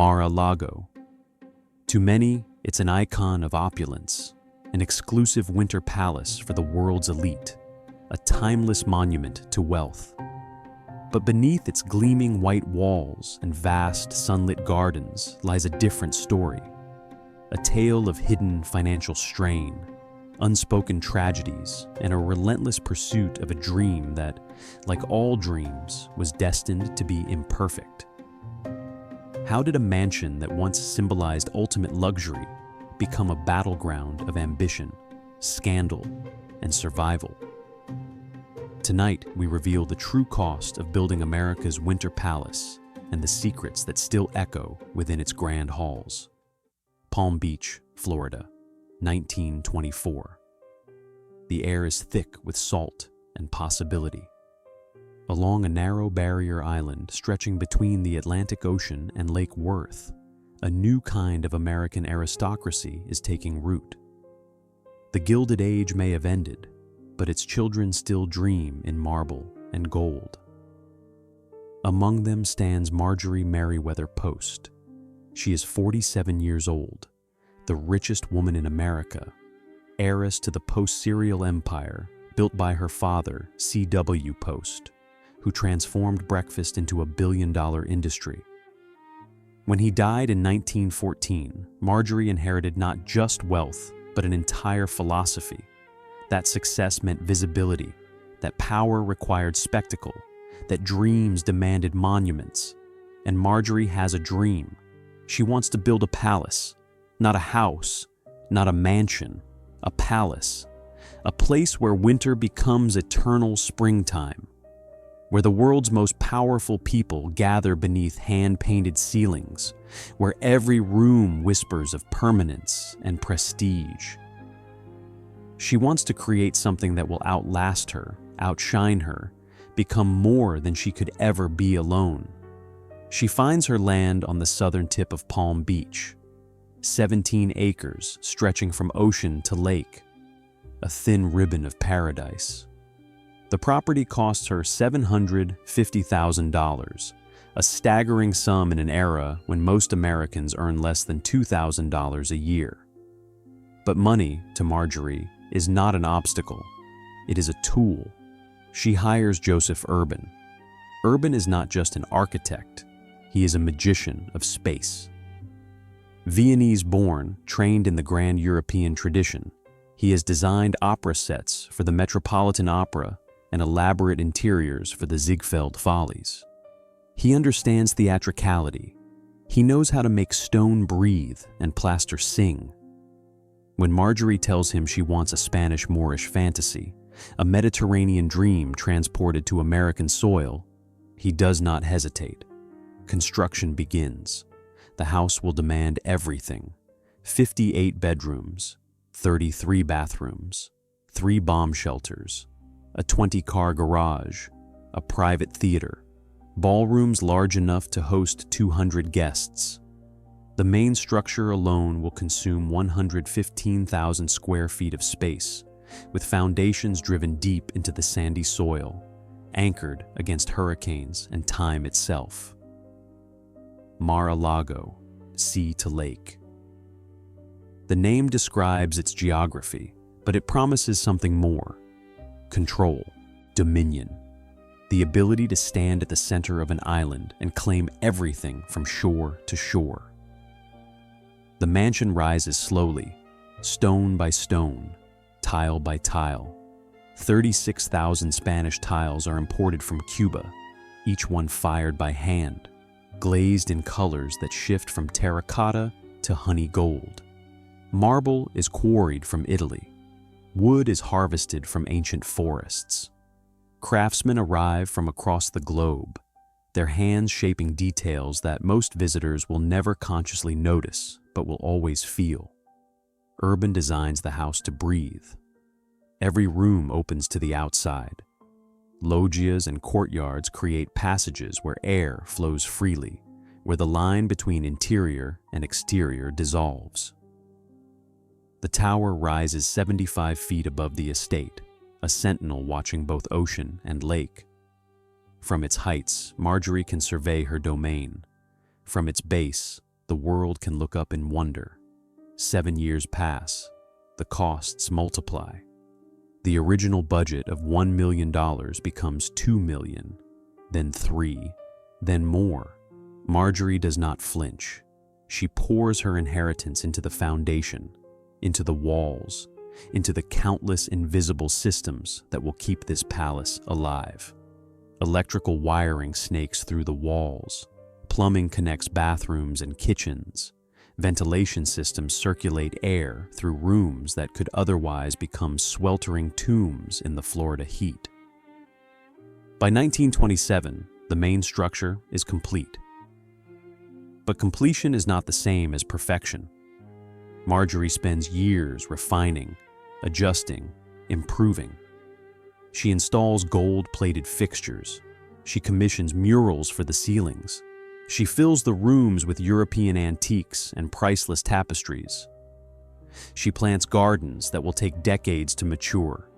Mar-a-Lago. To many, it's an icon of opulence, an exclusive winter palace for the world's elite, a timeless monument to wealth. But beneath its gleaming white walls and vast sunlit gardens lies a different story, a tale of hidden financial strain, unspoken tragedies, and a relentless pursuit of a dream that, like all dreams, was destined to be imperfect. How did a mansion that once symbolized ultimate luxury become a battleground of ambition, scandal, and survival? Tonight, we reveal the true cost of building America's winter palace and the secrets that still echo within its grand halls. Palm Beach, Florida, 1924. The air is thick with salt and possibility. Along a narrow barrier island stretching between the Atlantic Ocean and Lake Worth, a new kind of American aristocracy is taking root. The Gilded Age may have ended, but its children still dream in marble and gold. Among them stands Marjorie Merriweather Post. She is 47 years old, the richest woman in America, heiress to the post-cereal empire built by her father, C.W. Post, who transformed breakfast into a billion-dollar industry. When he died in 1914, Marjorie inherited not just wealth, but an entire philosophy. That success meant visibility, that power required spectacle, that dreams demanded monuments. And Marjorie has a dream. She wants to build a palace, not a house, not a mansion, a palace, a place where winter becomes eternal springtime, where the world's most powerful people gather beneath hand-painted ceilings, where every room whispers of permanence and prestige. She wants to create something that will outlast her, outshine her, become more than she could ever be alone. She finds her land on the southern tip of Palm Beach, 17 acres stretching from ocean to lake, a thin ribbon of paradise. The property costs her $750,000, a staggering sum in an era when most Americans earn less than $2,000 a year. But money, to Marjorie, is not an obstacle. It is a tool. She hires Joseph Urban. Urban is not just an architect. He is a magician of space. Viennese-born, trained in the grand European tradition, he has designed opera sets for the Metropolitan Opera and elaborate interiors for the Ziegfeld Follies. He understands theatricality. He knows how to make stone breathe and plaster sing. When Marjorie tells him she wants a Spanish Moorish fantasy, a Mediterranean dream transported to American soil, he does not hesitate. Construction begins. The house will demand everything: 58 bedrooms, 33 bathrooms, 3 bomb shelters, a 20-car garage, a private theater, ballrooms large enough to host 200 guests. The main structure alone will consume 115,000 square feet of space, with foundations driven deep into the sandy soil, anchored against hurricanes and time itself. Mar-a-Lago, sea to lake. The name describes its geography, but it promises something more: control, dominion, the ability to stand at the center of an island and claim everything from shore to shore. The mansion rises slowly, stone by stone, tile by tile. 36,000 Spanish tiles are imported from Cuba, each one fired by hand, glazed in colors that shift from terracotta to honey gold. Marble is quarried from Italy. Wood is harvested from ancient forests. Craftsmen arrive from across the globe, their hands shaping details that most visitors will never consciously notice, but will always feel. Urban designs the house to breathe. Every room opens to the outside. Loggias and courtyards create passages where air flows freely, where the line between interior and exterior dissolves. The tower rises 75 feet above the estate, a sentinel watching both ocean and lake. From its heights, Marjorie can survey her domain. From its base, the world can look up in wonder. 7 years pass. The costs multiply. The original budget of $1 million becomes $2 million, then 3, then more. Marjorie does not flinch. She pours her inheritance into the foundation, into the walls, into the countless invisible systems that will keep this palace alive. Electrical wiring snakes through the walls. Plumbing connects bathrooms and kitchens. Ventilation systems circulate air through rooms that could otherwise become sweltering tombs in the Florida heat. By 1927, the main structure is complete. But completion is not the same as perfection. Marjorie spends years refining, adjusting, improving. She installs gold-plated fixtures. She commissions murals for the ceilings. She fills the rooms with European antiques and priceless tapestries. She plants gardens that will take decades to mature,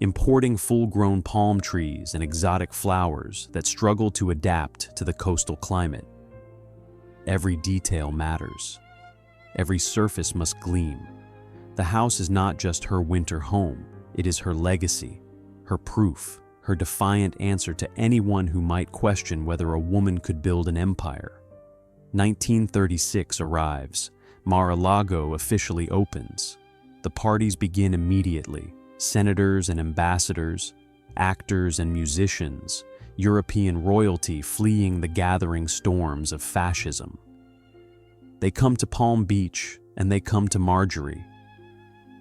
importing full-grown palm trees and exotic flowers that struggle to adapt to the coastal climate. Every detail matters. Every surface must gleam. The house is not just her winter home, it is her legacy, her proof, her defiant answer to anyone who might question whether a woman could build an empire. 1936 arrives. Mar-a-Lago officially opens. The parties begin immediately. Senators and ambassadors, actors and musicians, European royalty fleeing the gathering storms of fascism. They come to Palm Beach, and they come to Marjorie.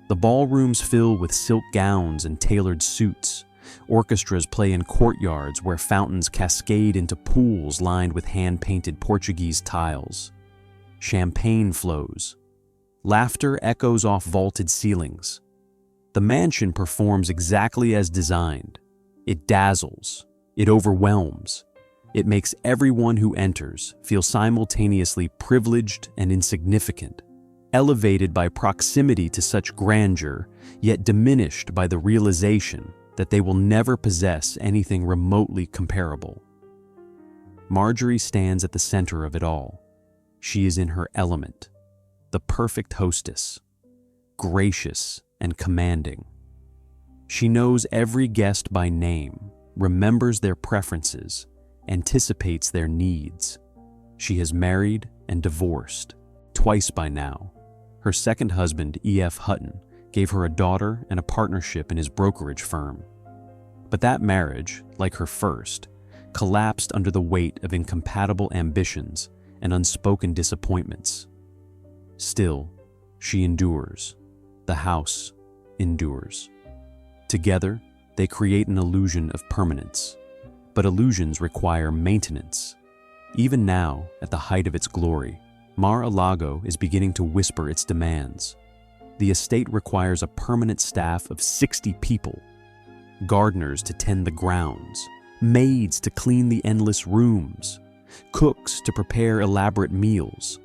The ballrooms fill with silk gowns and tailored suits. Orchestras play in courtyards where fountains cascade into pools lined with hand-painted Portuguese tiles. Champagne flows. Laughter echoes off vaulted ceilings. The mansion performs exactly as designed. It dazzles. It overwhelms. It makes everyone who enters feel simultaneously privileged and insignificant, elevated by proximity to such grandeur, yet diminished by the realization that they will never possess anything remotely comparable. Marjorie stands at the center of it all. She is in her element, the perfect hostess, gracious and commanding. She knows every guest by name, remembers their preferences, anticipates their needs. She has married and divorced twice by now. Her second husband, E.F. Hutton, gave her a daughter and a partnership in his brokerage firm. But that marriage, like her first, collapsed under the weight of incompatible ambitions and unspoken disappointments. Still, she endures. The house endures. Together, they create an illusion of permanence. But illusions require maintenance. Even now, at the height of its glory, Mar-a-Lago is beginning to whisper its demands. The estate requires a permanent staff of 60 people, gardeners to tend the grounds, maids to clean the endless rooms, cooks to prepare elaborate meals,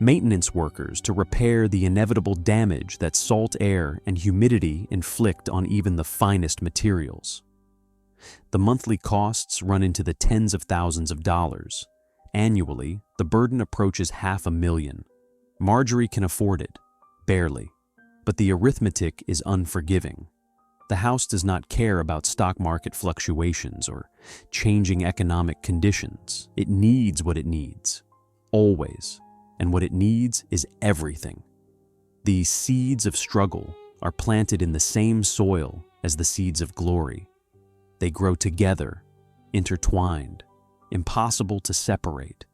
maintenance workers to repair the inevitable damage that salt air and humidity inflict on even the finest materials. The monthly costs run into the tens of thousands of dollars. Annually, the burden approaches $500,000. Marjorie can afford it, barely, but the arithmetic is unforgiving. The house does not care about stock market fluctuations or changing economic conditions. It needs what it needs, always, and what it needs is everything. The seeds of struggle are planted in the same soil as the seeds of glory. They grow together, intertwined, impossible to separate.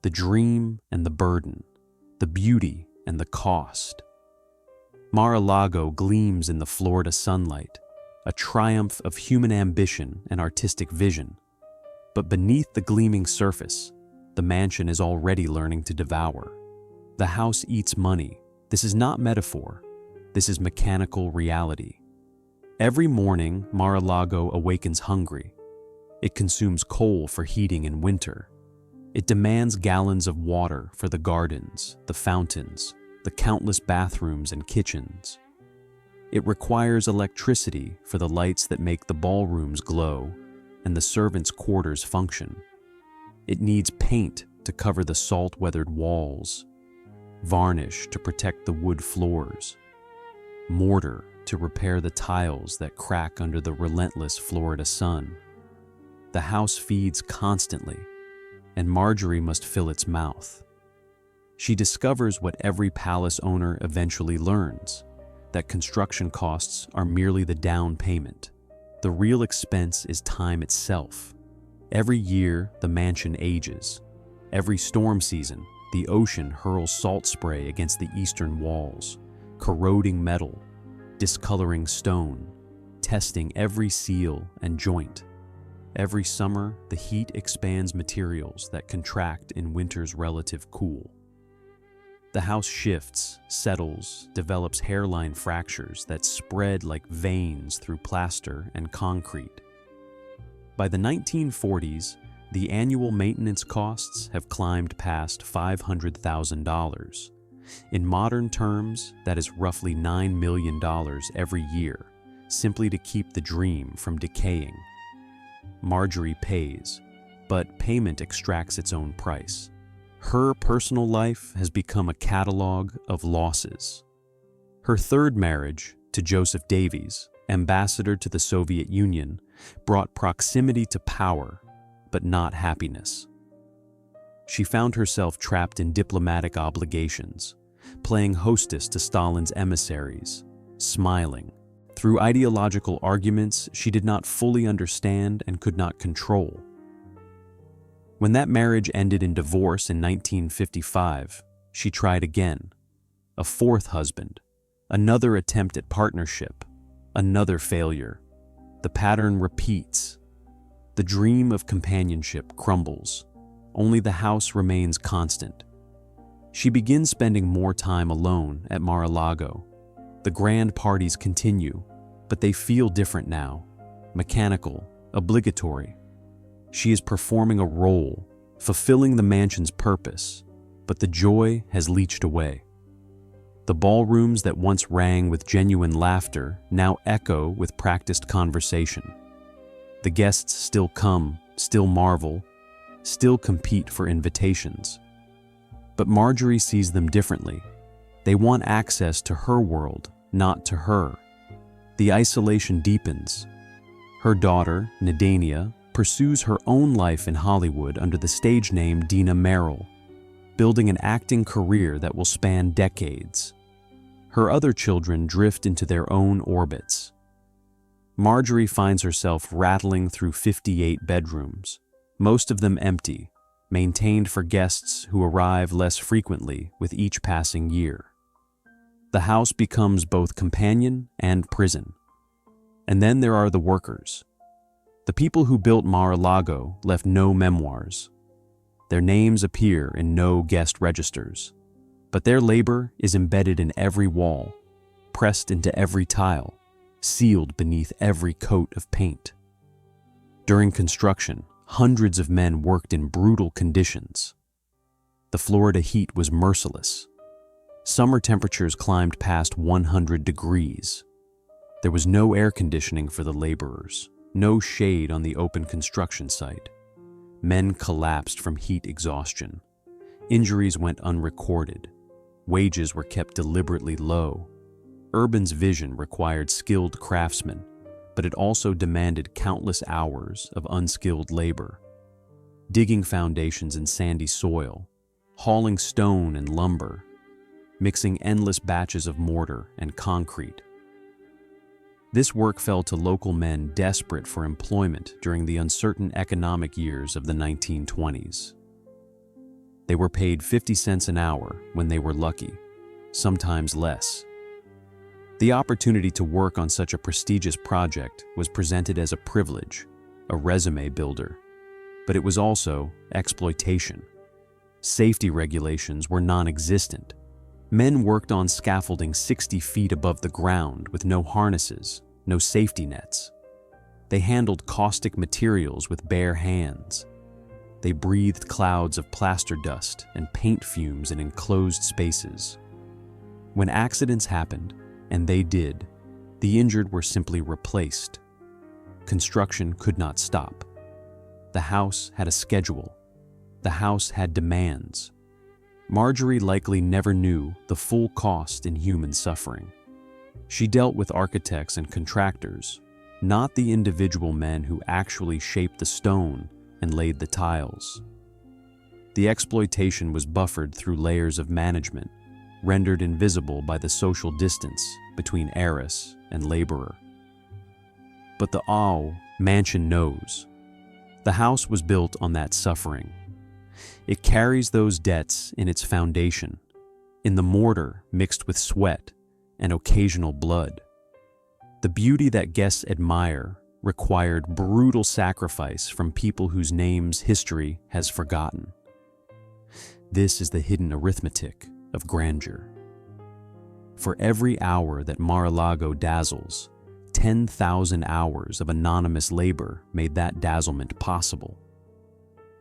The dream and the burden, the beauty and the cost. Mar-a-Lago gleams in the Florida sunlight, a triumph of human ambition and artistic vision. But beneath the gleaming surface, the mansion is already learning to devour. The house eats money. This is not metaphor. This is mechanical reality. Every morning, Mar-a-Lago awakens hungry. It consumes coal for heating in winter. It demands gallons of water for the gardens, the fountains, the countless bathrooms and kitchens. It requires electricity for the lights that make the ballrooms glow and the servants' quarters function. It needs paint to cover the salt-weathered walls, varnish to protect the wood floors, mortar to repair the tiles that crack under the relentless Florida sun. The house feeds constantly, and Marjorie must fill its mouth. She discovers what every palace owner eventually learns, that construction costs are merely the down payment. The real expense is time itself. Every year, the mansion ages. Every storm season, the ocean hurls salt spray against the eastern walls, corroding metal, discoloring stone, testing every seal and joint. Every summer, the heat expands materials that contract in winter's relative cool. The house shifts, settles, develops hairline fractures that spread like veins through plaster and concrete. By the 1940s, the annual maintenance costs have climbed past $500,000. In modern terms, that is roughly $9 million every year, simply to keep the dream from decaying. Marjorie pays, but payment extracts its own price. Her personal life has become a catalog of losses. Her third marriage, to Joseph Davies, ambassador to the Soviet Union, brought proximity to power, but not happiness. She found herself trapped in diplomatic obligations, playing hostess to Stalin's emissaries, smiling, through ideological arguments she did not fully understand and could not control. When that marriage ended in divorce in 1955, she tried again. A fourth husband, another attempt at partnership, another failure. The pattern repeats. The dream of companionship crumbles. Only the house remains constant. She begins spending more time alone at Mar-a-Lago. The grand parties continue, but they feel different now, mechanical, obligatory. She is performing a role, fulfilling the mansion's purpose, but the joy has leached away. The ballrooms that once rang with genuine laughter now echo with practiced conversation. The guests still come, still marvel, still compete for invitations. But Marjorie sees them differently. They want access to her world, not to her. The isolation deepens. Her daughter, Nadania, pursues her own life in Hollywood under the stage name Dina Merrill, building an acting career that will span decades. Her other children drift into their own orbits. Marjorie finds herself rattling through 58 bedrooms, most of them empty, maintained for guests who arrive less frequently with each passing year. The house becomes both companion and prison. And then there are the workers. The people who built Mar-a-Lago left no memoirs. Their names appear in no guest registers. But their labor is embedded in every wall, pressed into every tile, sealed beneath every coat of paint. During construction, hundreds of men worked in brutal conditions. The Florida heat was merciless. Summer temperatures climbed past 100 degrees. There was no air conditioning for the laborers, no shade on the open construction site. Men collapsed from heat exhaustion. Injuries went unrecorded. Wages were kept deliberately low. Urban's vision required skilled craftsmen, but it also demanded countless hours of unskilled labor. Digging foundations in sandy soil, hauling stone and lumber, mixing endless batches of mortar and concrete. This work fell to local men desperate for employment during the uncertain economic years of the 1920s. They were paid 50 cents an hour when they were lucky, sometimes less. The opportunity to work on such a prestigious project was presented as a privilege, a resume builder, but it was also exploitation. Safety regulations were non-existent. Men worked on scaffolding 60 feet above the ground with no harnesses, no safety nets. They handled caustic materials with bare hands. They breathed clouds of plaster dust and paint fumes in enclosed spaces. When accidents happened, and they did, the injured were simply replaced. Construction could not stop. The house had a schedule. The house had demands. Marjorie likely never knew the full cost in human suffering. She dealt with architects and contractors, not the individual men who actually shaped the stone and laid the tiles. The exploitation was buffered through layers of management, rendered invisible by the social distance between heiress and laborer. But the mansion knows. The house was built on that suffering. It carries those debts in its foundation, in the mortar mixed with sweat and occasional blood. The beauty that guests admire required brutal sacrifice from people whose names history has forgotten. This is the hidden arithmetic of grandeur. For every hour that Mar-a-Lago dazzles, 10,000 hours of anonymous labor made that dazzlement possible.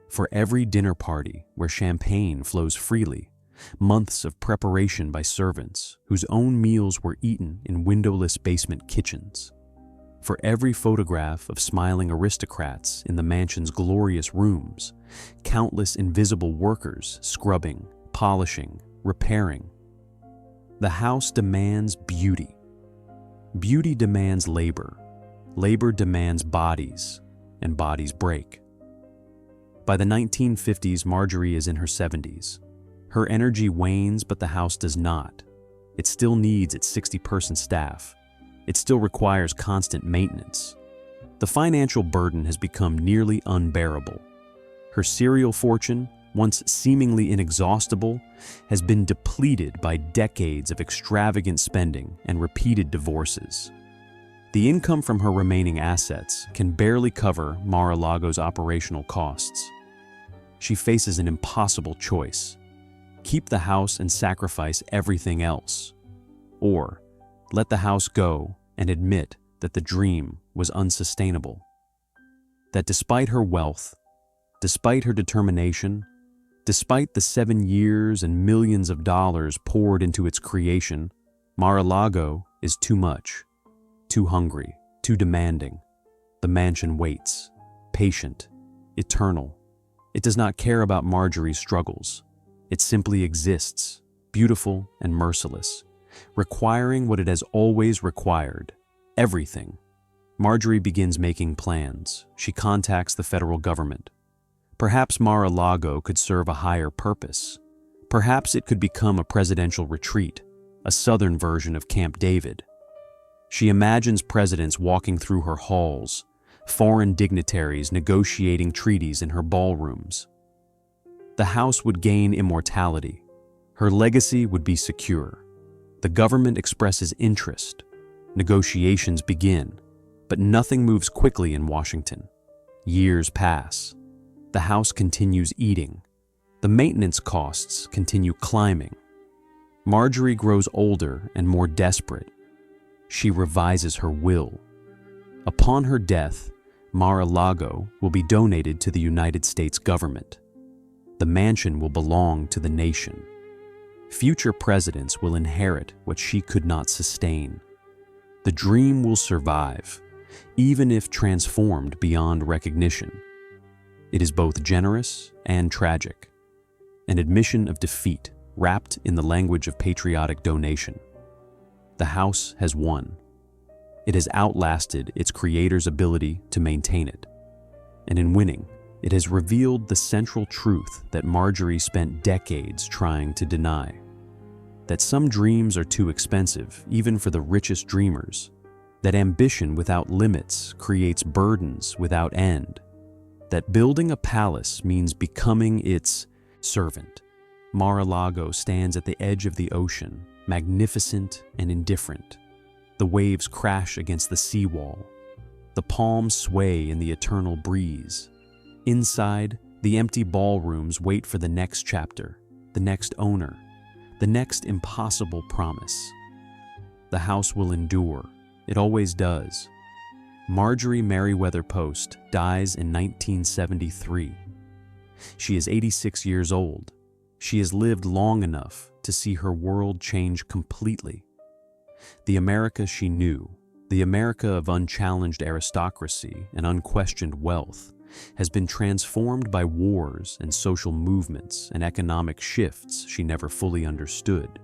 For every dinner party where champagne flows freely, months of preparation by servants whose own meals were eaten in windowless basement kitchens. For every photograph of smiling aristocrats in the mansion's glorious rooms, countless invisible workers scrubbing, polishing, repairing. The house demands beauty. Beauty demands labor. Labor demands bodies, and bodies break. By the 1950s, Marjorie is in her 70s. Her energy wanes, but the house does not. It still needs its 60-person staff. It still requires constant maintenance. The financial burden has become nearly unbearable. Her serial fortune, once seemingly inexhaustible, has been depleted by decades of extravagant spending and repeated divorces. The income from her remaining assets can barely cover Mar-a-Lago's operational costs. She faces an impossible choice: keep the house and sacrifice everything else, or let the house go and admit that the dream was unsustainable. That despite her wealth, despite her determination, despite the 7 years and millions of dollars poured into its creation, Mar-a-Lago is too much, too hungry, too demanding. The mansion waits, patient, eternal. It does not care about Marjorie's struggles. It simply exists, beautiful and merciless, requiring what it has always required: everything. Marjorie begins making plans. She contacts the federal government. Perhaps Mar-a-Lago could serve a higher purpose. Perhaps it could become a presidential retreat, a southern version of Camp David. She imagines presidents walking through her halls, foreign dignitaries negotiating treaties in her ballrooms. The house would gain immortality. Her legacy would be secure. The government expresses interest. Negotiations begin, but nothing moves quickly in Washington. Years pass. The house continues eating. The maintenance costs continue climbing. Marjorie grows older and more desperate. She revises her will. Upon her death, Mar-a-Lago will be donated to the United States government. The mansion will belong to the nation. Future presidents will inherit what she could not sustain. The dream will survive, even if transformed beyond recognition. It is both generous and tragic, an admission of defeat wrapped in the language of patriotic donation. The house has won. It has outlasted its creator's ability to maintain it. And in winning, it has revealed the central truth that Marjorie spent decades trying to deny: that some dreams are too expensive, even for the richest dreamers, that ambition without limits creates burdens without end, that building a palace means becoming its servant. Mar-a-Lago stands at the edge of the ocean, magnificent and indifferent. The waves crash against the seawall. The palms sway in the eternal breeze. Inside, the empty ballrooms wait for the next chapter, the next owner, the next impossible promise. The house will endure. It always does. Marjorie Merriweather Post dies in 1973. She is 86 years old. She has lived long enough to see her world change completely. The America she knew, the America of unchallenged aristocracy and unquestioned wealth, has been transformed by wars and social movements and economic shifts she never fully understood.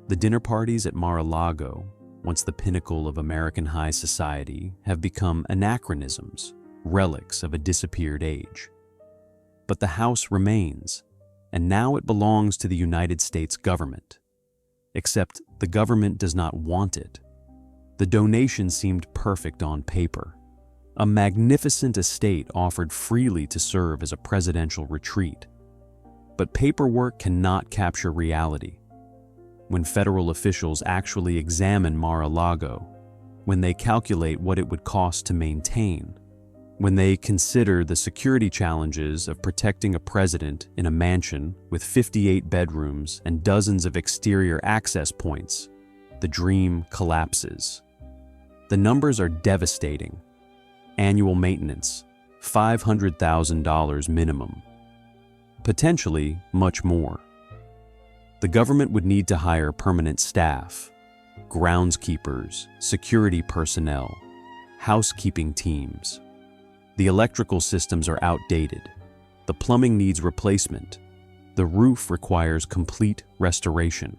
The dinner parties at Mar-a-Lago, once the pinnacle of American high society, have become anachronisms, relics of a disappeared age. But the house remains, and now it belongs to the United States government. Except the government does not want it. The donation seemed perfect on paper. A magnificent estate offered freely to serve as a presidential retreat. But paperwork cannot capture reality. When federal officials actually examine Mar-a-Lago, when they calculate what it would cost to maintain, when they consider the security challenges of protecting a president in a mansion with 58 bedrooms and dozens of exterior access points, the dream collapses. The numbers are devastating. Annual maintenance, $500,000 minimum. Potentially much more. The government would need to hire permanent staff, groundskeepers, security personnel, housekeeping teams. The electrical systems are outdated. The plumbing needs replacement. The roof requires complete restoration.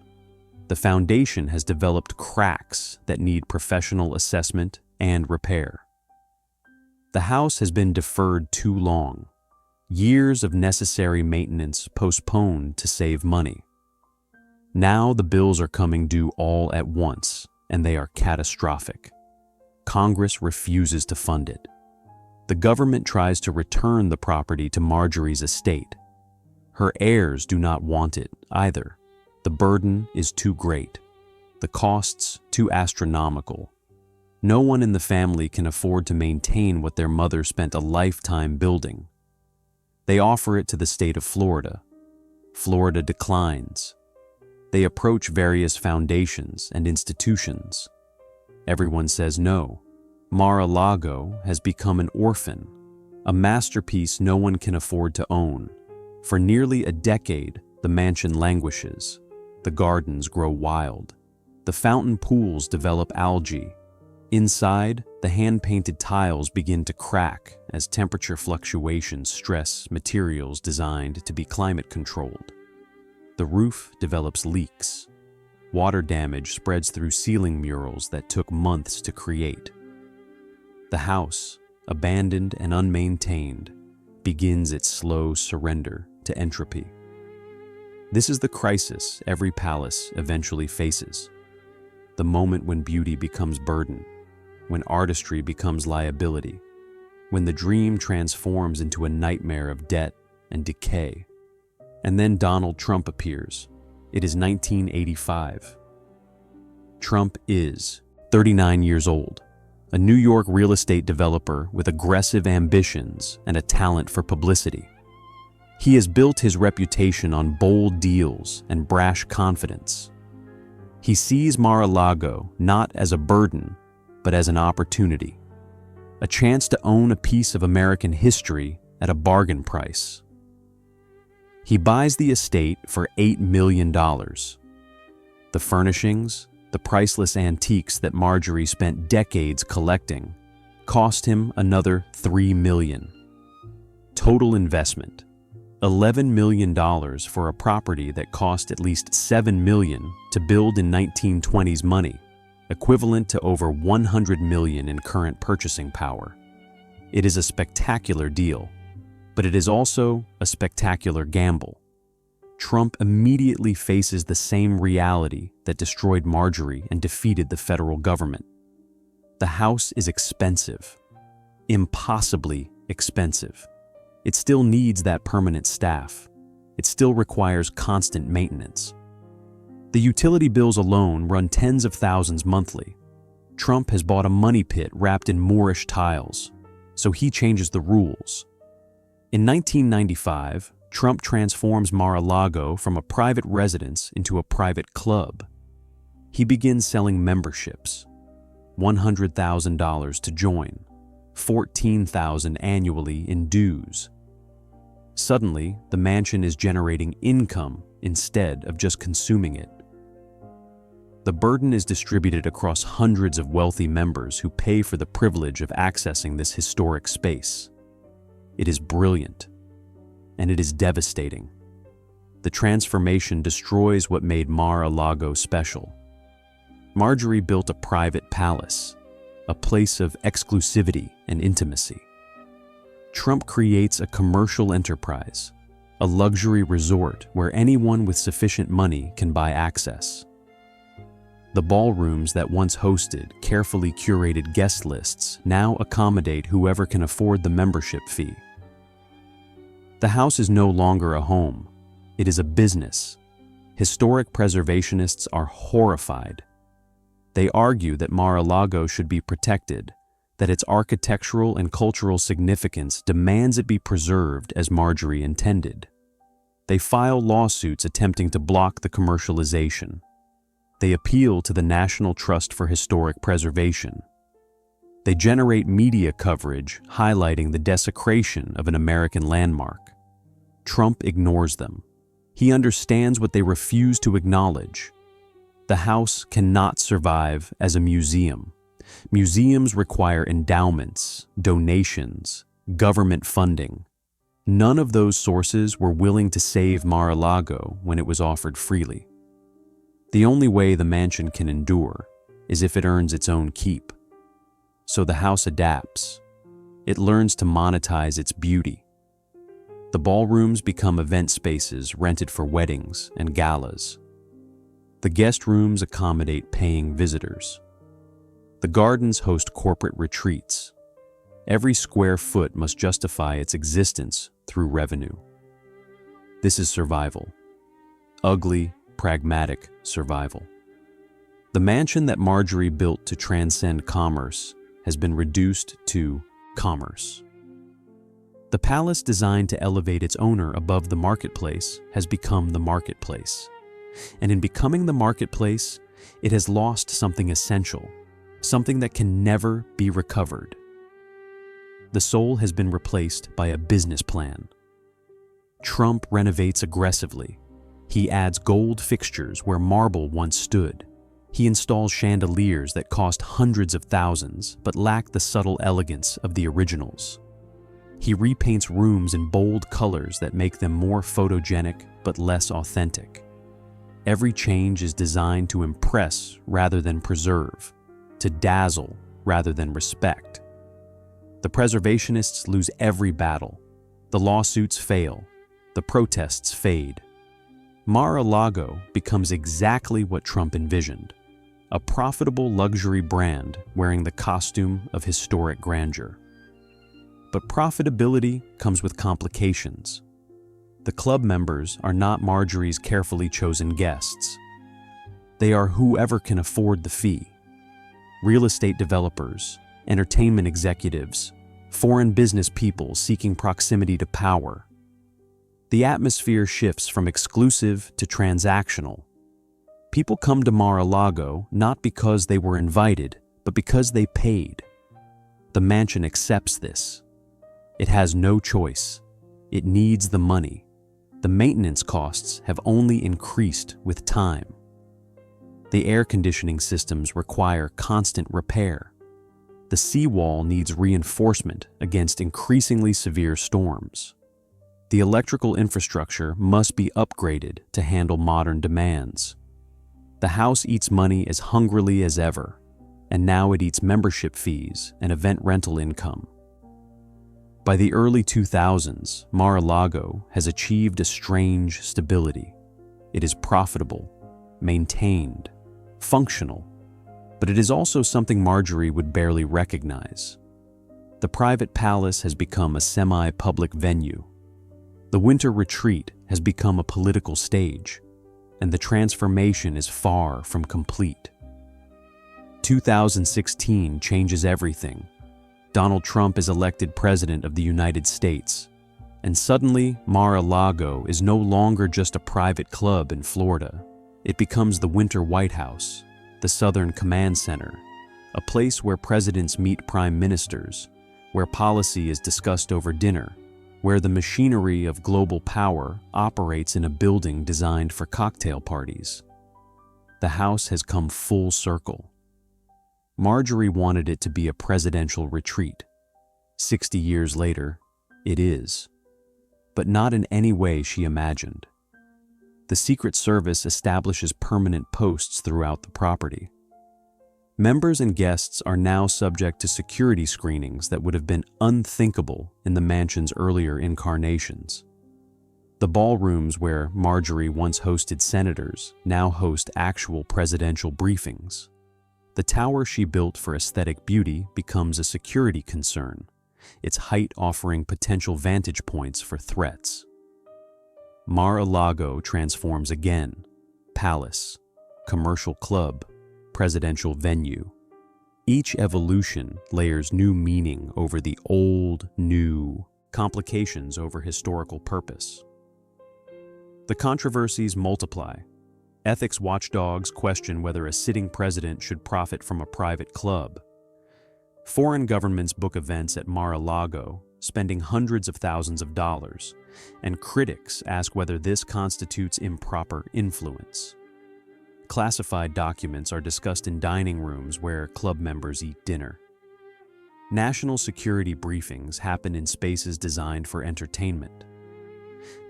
The foundation has developed cracks that need professional assessment and repair. The house has been deferred too long. Years of necessary maintenance postponed to save money. Now the bills are coming due all at once, and they are catastrophic. Congress refuses to fund it. The government tries to return the property to Marjorie's estate. Her heirs do not want it either. The burden is too great. The costs too astronomical. No one in the family can afford to maintain what their mother spent a lifetime building. They offer it to the state of Florida. Florida declines. They approach various foundations and institutions. Everyone says no. Mar-a-Lago has become an orphan, a masterpiece no one can afford to own. For nearly a decade, the mansion languishes. The gardens grow wild. The fountain pools develop algae. Inside, the hand-painted tiles begin to crack as temperature fluctuations stress materials designed to be climate-controlled. The roof develops leaks. Water damage spreads through ceiling murals that took months to create. The house, abandoned and unmaintained, begins its slow surrender to entropy. This is the crisis every palace eventually faces. The moment when beauty becomes burden, when artistry becomes liability, when the dream transforms into a nightmare of debt and decay. And then Donald Trump appears. It is 1985. Trump is 39 years old, a New York real estate developer with aggressive ambitions and a talent for publicity. He has built his reputation on bold deals and brash confidence. He sees Mar-a-Lago not as a burden, but as an opportunity, a chance to own a piece of American history at a bargain price. He buys the estate for $8 million. The furnishings, the priceless antiques that Marjorie spent decades collecting, cost him another $3 million. Total investment, $11 million for a property that cost at least $7 million to build in 1920s money, equivalent to over $100 million in current purchasing power. It is a spectacular deal, but it is also a spectacular gamble. Trump immediately faces the same reality that destroyed Marjorie and defeated the federal government. The house is expensive, impossibly expensive. It still needs that permanent staff. It still requires constant maintenance. The utility bills alone run tens of thousands monthly. Trump has bought a money pit wrapped in Moorish tiles, so he changes the rules. In 1995, Trump transforms Mar-a-Lago from a private residence into a private club. He begins selling memberships, $100,000 to join, $14,000 annually in dues. Suddenly, the mansion is generating income instead of just consuming it. The burden is distributed across hundreds of wealthy members who pay for the privilege of accessing this historic space. It is brilliant, and it is devastating. The transformation destroys what made Mar-a-Lago special. Marjorie built a private palace, a place of exclusivity and intimacy. Trump creates a commercial enterprise, a luxury resort where anyone with sufficient money can buy access. The ballrooms that once hosted carefully curated guest lists now accommodate whoever can afford the membership fee. The house is no longer a home. It is a business. Historic preservationists are horrified. They argue that Mar-a-Lago should be protected, that its architectural and cultural significance demands it be preserved as Marjorie intended. They file lawsuits attempting to block the commercialization. They appeal to the National Trust for Historic Preservation. They generate media coverage highlighting the desecration of an American landmark. Trump ignores them. He understands what they refuse to acknowledge. The house cannot survive as a museum. Museums require endowments, donations, government funding. None of those sources were willing to save Mar-a-Lago when it was offered freely. The only way the mansion can endure is if it earns its own keep. So the house adapts. It learns to monetize its beauty. The ballrooms become event spaces rented for weddings and galas. The guest rooms accommodate paying visitors. The gardens host corporate retreats. Every square foot must justify its existence through revenue. This is survival. Ugly, pragmatic survival. The mansion that Marjorie built to transcend commerce has been reduced to commerce. The palace designed to elevate its owner above the marketplace has become the marketplace. And in becoming the marketplace, it has lost something essential, something that can never be recovered. The soul has been replaced by a business plan. Trump renovates aggressively. He adds gold fixtures where marble once stood. He installs chandeliers that cost hundreds of thousands but lack the subtle elegance of the originals. He repaints rooms in bold colors that make them more photogenic but less authentic. Every change is designed to impress rather than preserve, to dazzle rather than respect. The preservationists lose every battle. The lawsuits fail. The protests fade. Mar-a-Lago becomes exactly what Trump envisioned, a profitable luxury brand wearing the costume of historic grandeur. But profitability comes with complications. The club members are not Marjorie's carefully chosen guests. They are whoever can afford the fee. Real estate developers, entertainment executives, foreign business people seeking proximity to power. The atmosphere shifts from exclusive to transactional. People come to Mar-a-Lago not because they were invited, but because they paid. The mansion accepts this. It has no choice. It needs the money. The maintenance costs have only increased with time. The air conditioning systems require constant repair. The seawall needs reinforcement against increasingly severe storms. The electrical infrastructure must be upgraded to handle modern demands. The house eats money as hungrily as ever, and now it eats membership fees and event rental income. By the early 2000s, Mar-a-Lago has achieved a strange stability. It is profitable, maintained, functional, but it is also something Marjorie would barely recognize. The private palace has become a semi-public venue. The winter retreat has become a political stage, and the transformation is far from complete. 2016 changes everything. Donald Trump is elected President of the United States, and suddenly Mar-a-Lago is no longer just a private club in Florida. It becomes the Winter White House, the Southern Command Center, a place where presidents meet prime ministers, where policy is discussed over dinner, where the machinery of global power operates in a building designed for cocktail parties. The house has come full circle. Marjorie wanted it to be a presidential retreat. 60 years later, It is, but not in any way she imagined. The Secret Service establishes permanent posts throughout the property. Members and guests are now subject to security screenings that would have been unthinkable in the mansion's earlier incarnations. The ballrooms where Marjorie once hosted senators now host actual presidential briefings. The tower she built for aesthetic beauty becomes a security concern, its height offering potential vantage points for threats. Mar-a-Lago transforms again: palace, commercial club, presidential venue. Each evolution layers new meaning over the old, new, complications over historical purpose. The controversies multiply. Ethics watchdogs question whether a sitting president should profit from a private club. Foreign governments book events at Mar-a-Lago, spending hundreds of thousands of dollars, and critics ask whether this constitutes improper influence. Classified documents are discussed in dining rooms where club members eat dinner. National security briefings happen in spaces designed for entertainment.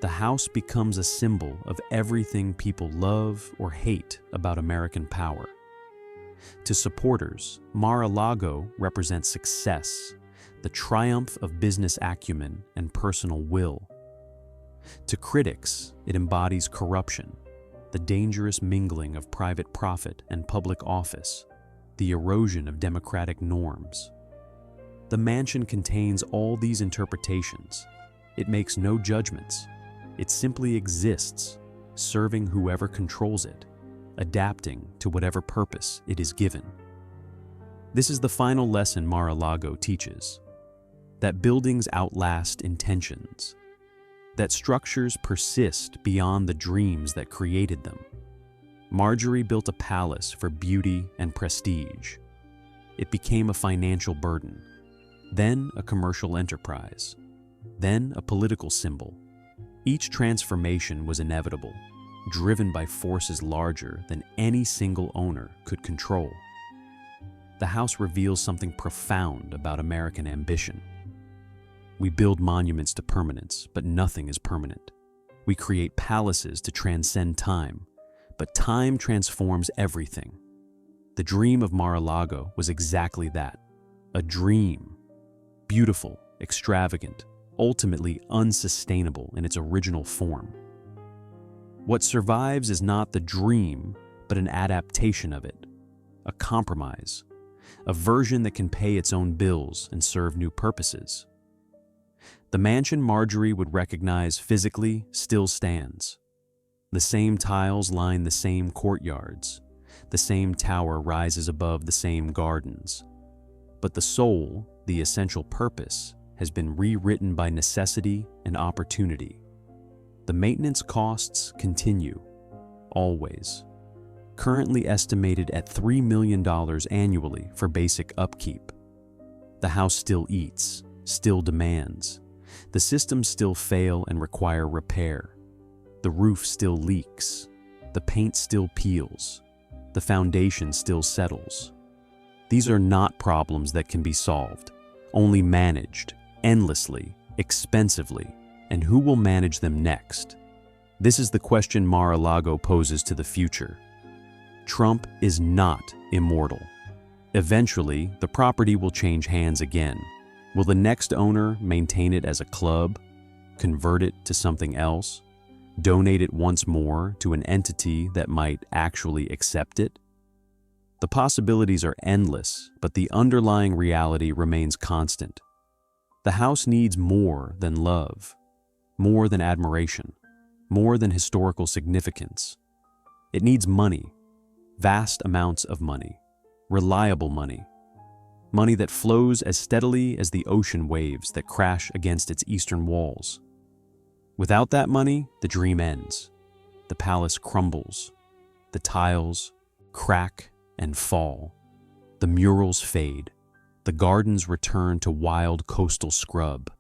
The house becomes a symbol of everything people love or hate about American power. To supporters, Mar-a-Lago represents success, the triumph of business acumen and personal will. To critics, it embodies corruption, the dangerous mingling of private profit and public office, the erosion of democratic norms. The mansion contains all these interpretations. It makes no judgments. It simply exists, serving whoever controls it, adapting to whatever purpose it is given. This is the final lesson Mar-a-Lago teaches: that buildings outlast intentions, that structures persist beyond the dreams that created them. Marjorie built a palace for beauty and prestige. It became a financial burden, then a commercial enterprise, then a political symbol. Each transformation was inevitable, driven by forces larger than any single owner could control. The house reveals something profound about American ambition. We build monuments to permanence, but nothing is permanent. We create palaces to transcend time, but time transforms everything. The dream of Mar-a-Lago was exactly that: a dream. Beautiful, extravagant, ultimately unsustainable in its original form. What survives is not the dream, but an adaptation of it, a compromise, a version that can pay its own bills and serve new purposes. The mansion Marjorie would recognize physically still stands. The same tiles line the same courtyards. The same tower rises above the same gardens. But the soul, the essential purpose, has been rewritten by necessity and opportunity. The maintenance costs continue, always. Currently estimated at $3 million annually for basic upkeep. The house still eats, still demands. The systems still fail and require repair. The roof still leaks. The paint still peels. The foundation still settles. These are not problems that can be solved, only managed, endlessly, expensively, and who will manage them next? This is the question Mar-a-Lago poses to the future. Trump is not immortal. Eventually, the property will change hands again. Will the next owner maintain it as a club, convert it to something else, donate it once more to an entity that might actually accept it? The possibilities are endless, but the underlying reality remains constant. The house needs more than love, more than admiration, more than historical significance. It needs money, vast amounts of money, reliable money, money that flows as steadily as the ocean waves that crash against its eastern walls. Without that money, the dream ends. The palace crumbles. The tiles crack and fall. The murals fade. The gardens return to wild coastal scrub.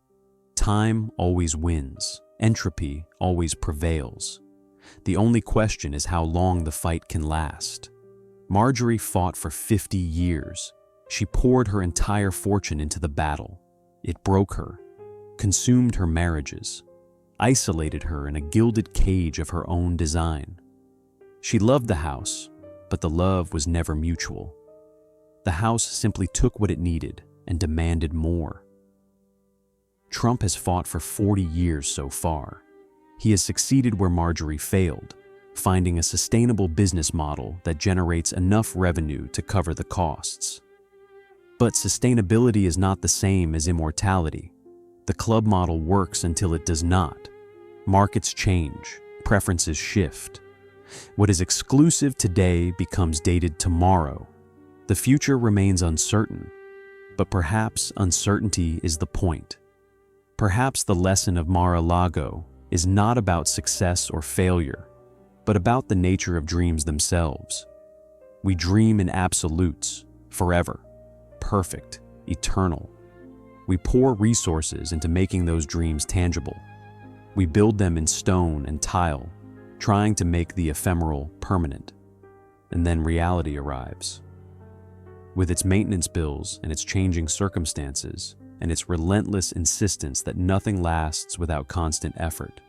Time always wins. Entropy always prevails. The only question is how long the fight can last. Marjorie fought for 50 years. She poured her entire fortune into the battle. It broke her. consumed her marriages, isolated her in a gilded cage of her own design. She loved the house, but the love was never mutual. The house simply took what it needed and demanded more. Trump has fought for 40 years so far. He has succeeded where Marjorie failed, finding a sustainable business model that generates enough revenue to cover the costs. But sustainability is not the same as immortality. The club model works until it does not. Markets change, preferences shift. What is exclusive today becomes dated tomorrow. The future remains uncertain, but perhaps uncertainty is the point. Perhaps the lesson of Mar-a-Lago is not about success or failure, but about the nature of dreams themselves. We dream in absolutes, forever, perfect, eternal. We pour resources into making those dreams tangible. We build them in stone and tile, trying to make the ephemeral permanent. And then reality arrives. With its maintenance bills and its changing circumstances, and its relentless insistence that nothing lasts without constant effort.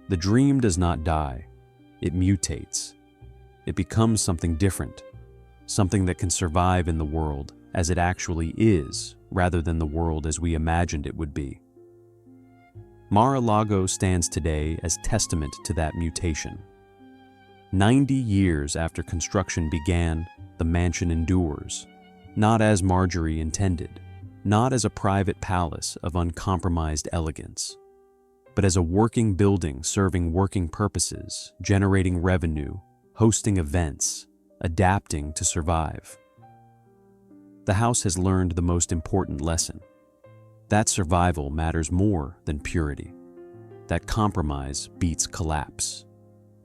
The dream does not die. It mutates. It becomes something different, something that can survive in the world as it actually is, rather than the world as we imagined it would be. Mar-a-Lago stands today as testament to that mutation. 90 years after construction began, the mansion endures, not as Marjorie intended, not as a private palace of uncompromised elegance, but as a working building serving working purposes, generating revenue, hosting events, adapting to survive. The house has learned the most important lesson: that survival matters more than purity, that compromise beats collapse,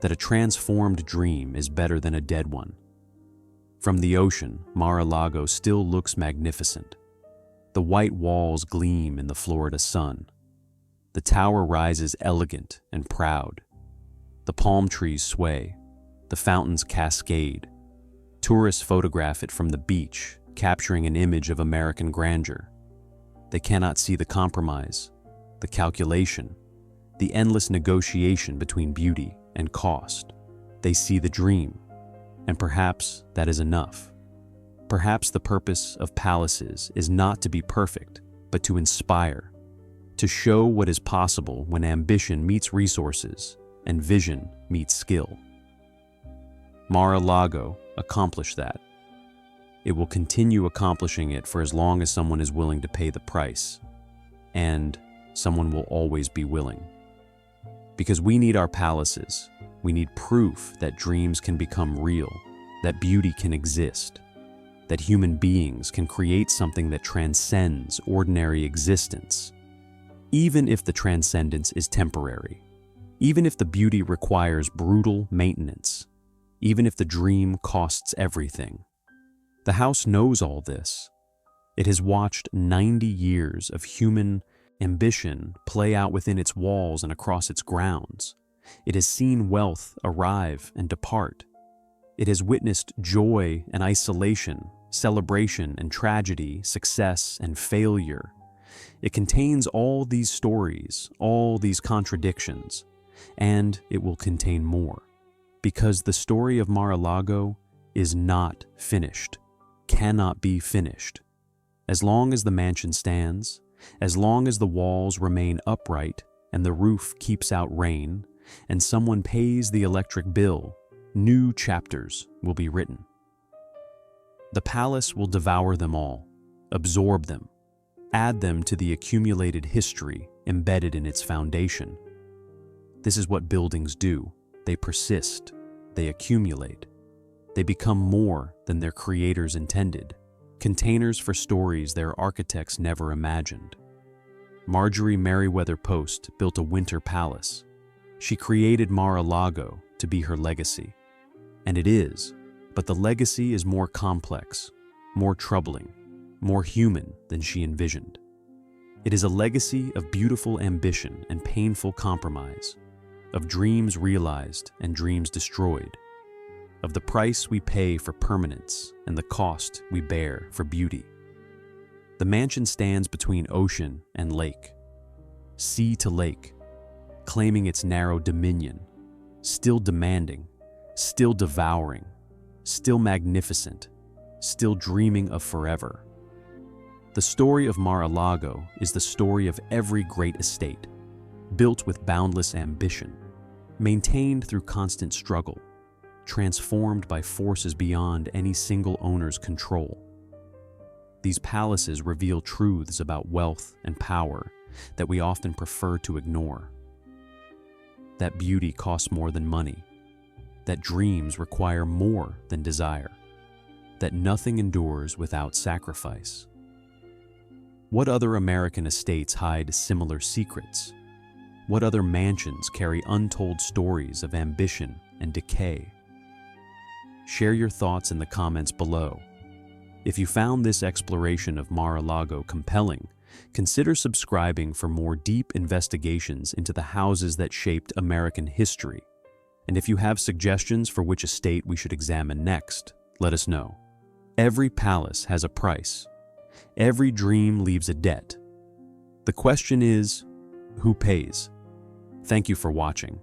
that a transformed dream is better than a dead one. From the ocean, Mar-a-Lago still looks magnificent. The white walls gleam in the Florida sun. The tower rises elegant and proud. The palm trees sway. The fountains cascade. Tourists photograph it from the beach, capturing an image of American grandeur. They cannot see the compromise, the calculation, the endless negotiation between beauty and cost. They see the dream, and perhaps that is enough. Perhaps the purpose of palaces is not to be perfect, but to inspire, to show what is possible when ambition meets resources and vision meets skill. Mar-a-Lago accomplished that. It will continue accomplishing it for as long as someone is willing to pay the price, and someone will always be willing. Because we need our palaces, we need proof that dreams can become real, that beauty can exist, that human beings can create something that transcends ordinary existence, even if the transcendence is temporary, even if the beauty requires brutal maintenance, even if the dream costs everything. The house knows all this. It has watched 90 years of human ambition play out within its walls and across its grounds. It has seen wealth arrive and depart. It has witnessed joy and isolation, celebration and tragedy, success and failure. It contains all these stories, all these contradictions, and it will contain more. Because the story of Mar-a-Lago is not finished, cannot be finished. As long as the mansion stands, as long as the walls remain upright and the roof keeps out rain, and someone pays the electric bill, new chapters will be written. The palace will devour them all, absorb them, add them to the accumulated history embedded in its foundation. This is what buildings do. They persist, they accumulate. They become more than their creators intended, containers for stories their architects never imagined. Marjorie Merriweather Post built a winter palace. She created Mar-a-Lago to be her legacy. And it is, but the legacy is more complex, more troubling, more human than she envisioned. It is a legacy of beautiful ambition and painful compromise, of dreams realized and dreams destroyed, of the price we pay for permanence and the cost we bear for beauty. The mansion stands between ocean and lake, sea to lake, claiming its narrow dominion, still demanding, still devouring, still magnificent, still dreaming of forever. The story of Mar-a-Lago is the story of every great estate, built with boundless ambition, maintained through constant struggle, transformed by forces beyond any single owner's control. These palaces reveal truths about wealth and power that we often prefer to ignore. That beauty costs more than money, that dreams require more than desire, that nothing endures without sacrifice. What other American estates hide similar secrets? What other mansions carry untold stories of ambition and decay? Share your thoughts in the comments below. If you found this exploration of Mar-a-Lago compelling, consider subscribing for more deep investigations into the houses that shaped American history. And if you have suggestions for which estate we should examine next, let us know. Every palace has a price. Every dream leaves a debt. The question is, who pays? Thank you for watching.